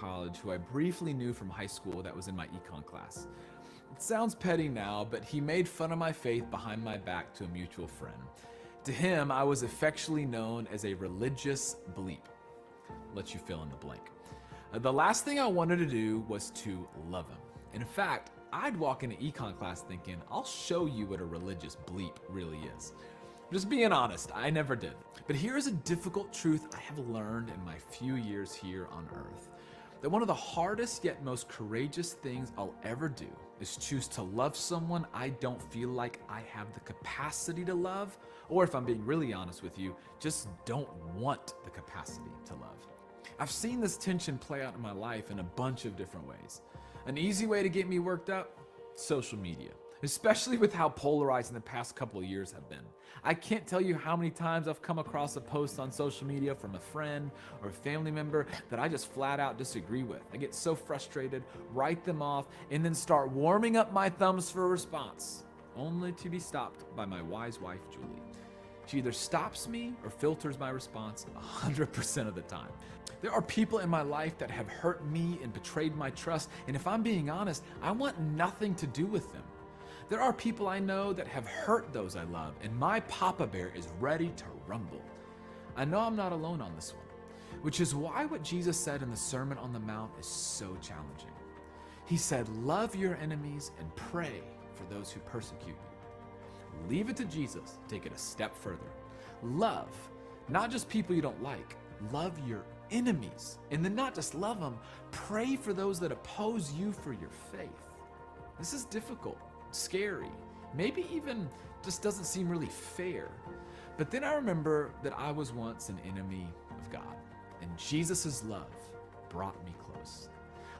college who I briefly knew from high school that was in my econ class. It sounds petty now, but he made fun of my faith behind my back to a mutual friend. To him, I was affectionately known as a religious bleep. Let you fill in the blank. The last thing I wanted to do was to love him. In fact, I'd walk into econ class thinking, I'll show you what a religious bleep really is. Just being honest, I never did. But here is a difficult truth I have learned in my few years here on earth. That one of the hardest yet most courageous things I'll ever do is choose to love someone I don't feel like I have the capacity to love, or if I'm being really honest with you, just don't want the capacity to love. I've seen this tension play out in my life in a bunch of different ways. An easy way to get me worked up? Social media. Especially with how polarizing the past couple of years have been. I can't tell you how many times I've come across a post on social media from a friend or a family member that I just flat out disagree with. I get so frustrated, write them off, and then start warming up my thumbs for a response, only to be stopped by my wise wife, Julie. She either stops me or filters my response 100% of the time. There are people in my life that have hurt me and betrayed my trust, and if I'm being honest, I want nothing to do with them. There are people I know that have hurt those I love, and my Papa Bear is ready to rumble. I know I'm not alone on this one, which is why what Jesus said in the Sermon on the Mount is so challenging. He said, love your enemies and pray for those who persecute you. Leave it to Jesus to take it a step further. Love, not just people you don't like, love your enemies. And then not just love them, pray for those that oppose you for your faith. This is difficult. Scary, maybe even just doesn't seem really fair. But then I remember that I was once an enemy of God, and Jesus' love brought me close.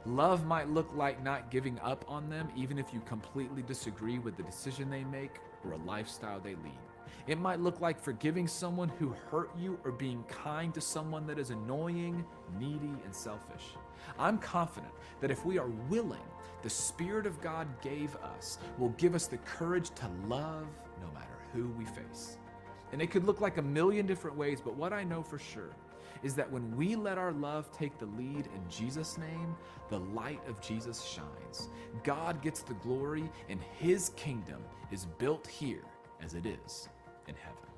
Love might look like not giving up on them, even if you completely disagree with the decision they make or a lifestyle they lead. It might look like forgiving someone who hurt you or being kind to someone that is annoying, needy, and selfish. I'm confident that if we are willing, the Spirit of God gave us will give us the courage to love no matter who we face. And it could look like a million different ways, but what I know for sure is that when we let our love take the lead in Jesus' name, the light of Jesus shines. God gets the glory, and His kingdom is built here as it is in heaven.